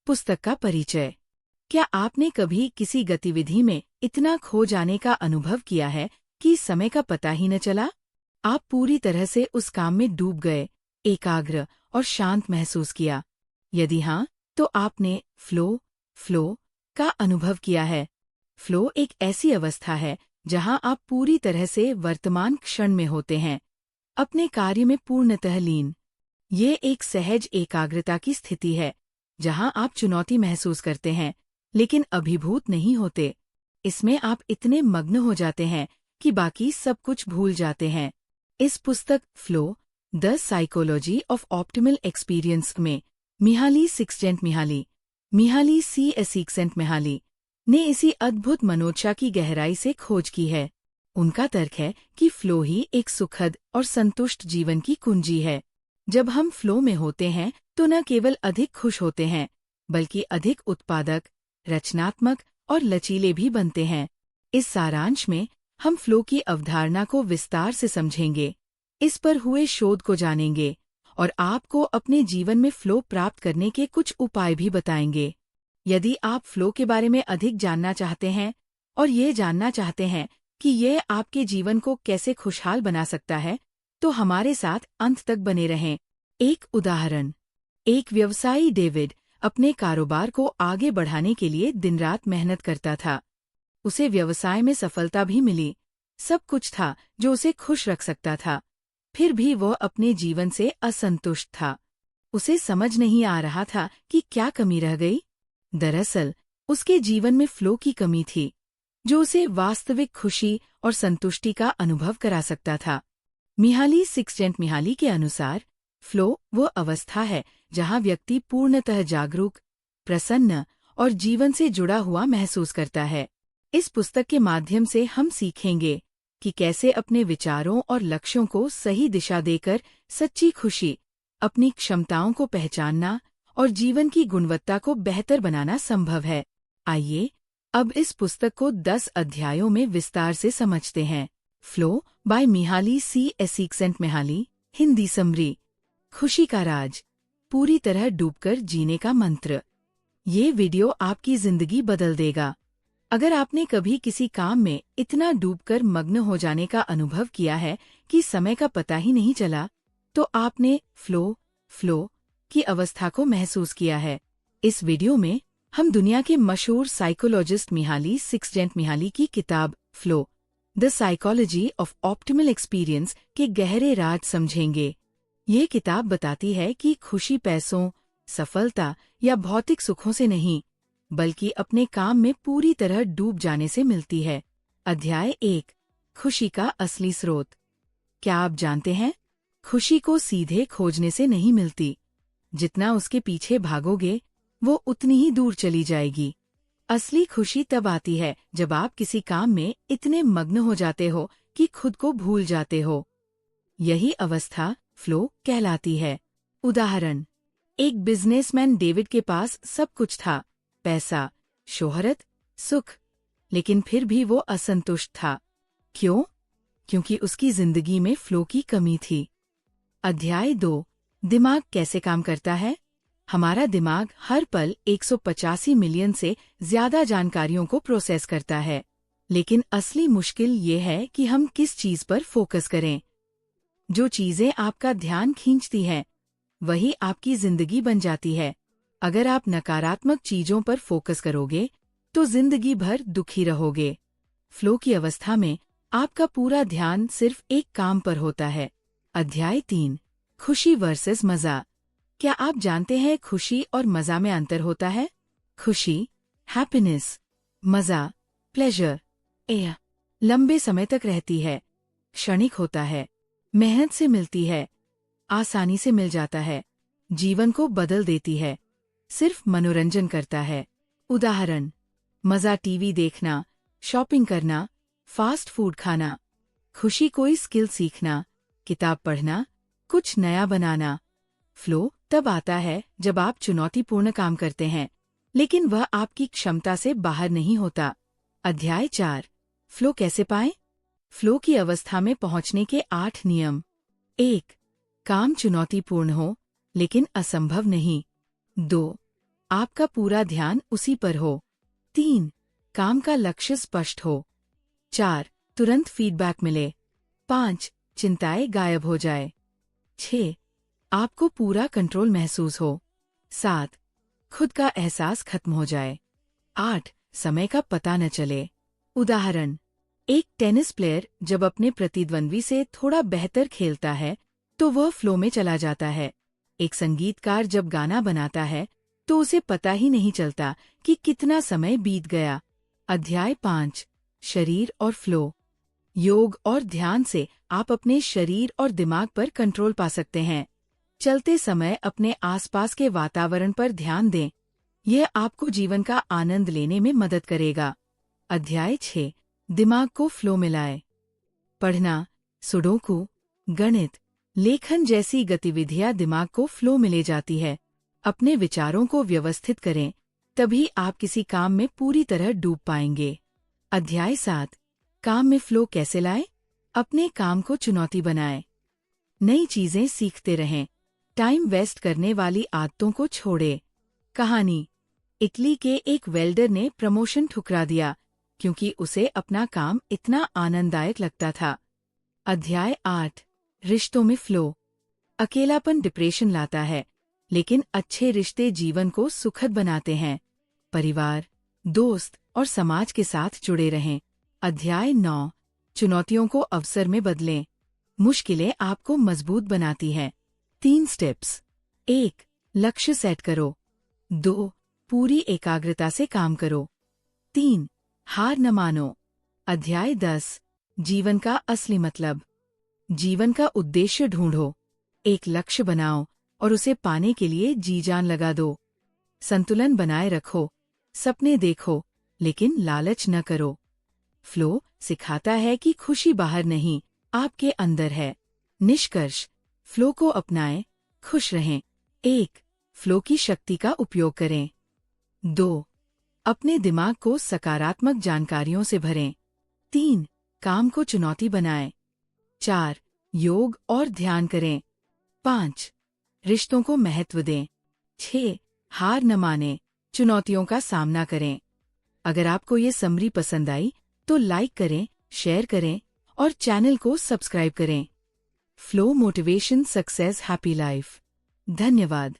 पुस्तक का परिचय। क्या आपने कभी किसी गतिविधि में इतना खो जाने का अनुभव किया है कि समय का पता ही न चला? आप पूरी तरह से उस काम में डूब गए, एकाग्र और शांत महसूस किया। यदि हाँ, तो आपने फ्लो का अनुभव किया है। फ्लो एक ऐसी अवस्था है जहां आप पूरी तरह से वर्तमान क्षण में होते हैं, अपने कार्य में पूर्णतः लीन। ये एक सहज एकाग्रता की स्थिति है जहां आप चुनौती महसूस करते हैं लेकिन अभिभूत नहीं होते। इसमें आप इतने मग्न हो जाते हैं कि बाकी सब कुछ भूल जाते हैं। इस पुस्तक flow the psychology of optimal experience में मिहाली सिक्सजेंटमिहाली ने इसी अद्भुत मनोदशा की गहराई से खोज की है। उनका तर्क है कि फ्लो ही एक सुखद और संतुष्ट जीवन की कुंजी है। जब हम फ्लो में होते हैं तो न केवल अधिक खुश होते हैं बल्कि अधिक उत्पादक, रचनात्मक और लचीले भी बनते हैं। इस सारांश में हम फ्लो की अवधारणा को विस्तार से समझेंगे, इस पर हुए शोध को जानेंगे और आपको अपने जीवन में फ्लो प्राप्त करने के कुछ उपाय भी बताएंगे। यदि आप फ्लो के बारे में अधिक जानना चाहते हैं और ये जानना चाहते हैं कि यह आपके जीवन को कैसे खुशहाल बना सकता है, तो हमारे साथ अंत तक बने रहें। एक उदाहरण। एक व्यवसायी डेविड अपने कारोबार को आगे बढ़ाने के लिए दिन रात मेहनत करता था। उसे व्यवसाय में सफलता भी मिली, सब कुछ था जो उसे खुश रख सकता था। फिर भी वह अपने जीवन से असंतुष्ट था। उसे समझ नहीं आ रहा था कि क्या कमी रह गई। दरअसल उसके जीवन में फ्लो की कमी थी, जो उसे वास्तविक खुशी और संतुष्टि का अनुभव करा सकता था। मिहाली के अनुसार फ्लो वो अवस्था है जहां व्यक्ति पूर्णतः जागरूक, प्रसन्न और जीवन से जुड़ा हुआ महसूस करता है। इस पुस्तक के माध्यम से हम सीखेंगे कि कैसे अपने विचारों और लक्ष्यों को सही दिशा देकर सच्ची खुशी, अपनी क्षमताओं को पहचानना और जीवन की गुणवत्ता को बेहतर बनाना संभव है। आइए अब इस पुस्तक को 10 अध्यायों में विस्तार से समझते हैं। Flow by Mihaly Csikszentmihalyi. Hindi summary. खुशी का राज, पूरी तरह डूबकर जीने का मंत्र। ये वीडियो आपकी जिंदगी बदल देगा। अगर आपने कभी किसी काम में इतना डूबकर मग्न हो जाने का अनुभव किया है कि समय का पता ही नहीं चला, तो आपने फ्लो की अवस्था को महसूस किया है। इस वीडियो में हम दुनिया के मशहूर साइकोलॉजिस्ट मिहाली सिक्सजेंटमिहाली की किताब flow the psychology of optimal experience के गहरे राज समझेंगे। ये किताब बताती है कि खुशी पैसों, सफलता या भौतिक सुखों से नहीं, बल्कि अपने काम में पूरी तरह डूब जाने से मिलती है। अध्याय 1। खुशी का असली स्रोत। क्या आप जानते हैं, खुशी को सीधे खोजने से नहीं मिलती। जितना उसके पीछे भागोगे, वो उतनी ही दूर चली जाएगी। असली खुशी तब आती है जब आप किसी काम में इतने मग्न हो जाते हो कि खुद को भूल जाते हो। यही अवस्था फ्लो कहलाती है। उदाहरण। एक बिजनेसमैन डेविड के पास सब कुछ था, पैसा, शोहरत, सुख, लेकिन फिर भी वो असंतुष्ट था। क्यों? क्योंकि उसकी जिंदगी में फ्लो की कमी थी। अध्याय 2। दिमाग कैसे काम करता है। हमारा दिमाग हर पल 185 मिलियन से ज्यादा जानकारियों को प्रोसेस करता है, लेकिन असली मुश्किल ये है कि हम किस चीज पर फोकस करें। जो चीजें आपका ध्यान खींचती हैं, वही आपकी जिंदगी बन जाती है। अगर आप नकारात्मक चीजों पर फोकस करोगे, तो जिंदगी भर दुखी रहोगे। फ्लो की अवस्था में आपका पूरा ध्यान सिर्फ एक काम पर होता है। अध्याय 3। खुशी वर्सेस मजा। क्या आप जानते हैं खुशी और मजा में अंतर होता है? खुशी हैप्पीनेस, मजा प्लेजर लंबे समय तक रहती है, क्षणिक होता है, मेहनत से मिलती है, आसानी से मिल जाता है, जीवन को बदल देती है, सिर्फ मनोरंजन करता है। उदाहरण। मजा टीवी देखना, शॉपिंग करना, फास्ट फूड खाना। खुशी कोई स्किल सीखना, किताब पढ़ना, कुछ नया बनाना। फ्लो तब आता है जब आप चुनौतीपूर्ण काम करते हैं, लेकिन वह आपकी क्षमता से बाहर नहीं होता। अध्याय 4। फ्लो कैसे पाएं? फ्लो की अवस्था में पहुंचने के 8 नियम। 1. काम चुनौतीपूर्ण हो, लेकिन असंभव नहीं। 2. आपका पूरा ध्यान उसी पर हो। 3. काम का लक्ष्य स्पष्ट हो। 4. तुरंत फीडबैक मिले। 5. चिंताएं गायब हो जाए। 6. आपको पूरा कंट्रोल महसूस हो। 7. खुद का एहसास खत्म हो जाए। 8. समय का पता न चले। उदाहरण, एक टेनिस प्लेयर जब अपने प्रतिद्वंद्वी से थोड़ा बेहतर खेलता है तो वह फ्लो में चला जाता है। एक संगीतकार जब गाना बनाता है तो उसे पता ही नहीं चलता कि कितना समय बीत गया। अध्याय 5, शरीर और फ्लो। योग और ध्यान से आप अपने शरीर और दिमाग पर कंट्रोल पा सकते हैं। चलते समय अपने आसपास के वातावरण पर ध्यान दें। यह आपको जीवन का आनंद लेने में मदद करेगा। अध्याय 6, दिमाग को फ्लो में लाए। पढ़ना, सुडोकू, गणित, लेखन जैसी गतिविधियां दिमाग को फ्लो में ले जाती है। अपने विचारों को व्यवस्थित करें, तभी आप किसी काम में पूरी तरह डूब पाएंगे। अध्याय 7, काम में फ्लो कैसे लाएं? अपने काम को चुनौती बनाएं। नई चीजें सीखते रहें। टाइम वेस्ट करने वाली आदतों को छोड़ें। कहानी, इटली के एक वेल्डर ने प्रमोशन ठुकरा दिया क्योंकि उसे अपना काम इतना आनंददायक लगता था। अध्याय 8, रिश्तों में फ्लो। अकेलापन डिप्रेशन लाता है, लेकिन अच्छे रिश्ते जीवन को सुखद बनाते हैं। परिवार, दोस्त और समाज के साथ जुड़े रहें। अध्याय 9, चुनौतियों को अवसर में बदलें। मुश्किलें आपको मजबूत बनाती हैं। 3 स्टेप्स। 1. लक्ष्य सेट करो। 2. पूरी एकाग्रता से काम करो। 3. हार न मानो। अध्याय 10, जीवन का असली मतलब। जीवन का उद्देश्य ढूंढो। एक लक्ष्य बनाओ और उसे पाने के लिए जी जान लगा दो। संतुलन बनाए रखो। सपने देखो, लेकिन लालच न करो। फ्लो सिखाता है कि खुशी बाहर नहीं, आपके अंदर है। निष्कर्ष, फ्लो को अपनाएं, खुश रहें। 1. फ्लो की शक्ति का उपयोग करें। 2. अपने दिमाग को सकारात्मक जानकारियों से भरें। 3. काम को चुनौती बनाएं। 4. योग और ध्यान करें। 5. रिश्तों को महत्व दें। 6. हार न मानें, चुनौतियों का सामना करें। अगर आपको ये समरी पसंद आई तो लाइक करें, शेयर करें और चैनल को सब्सक्राइब करें। Flow motivation success happy life. धन्यवाद।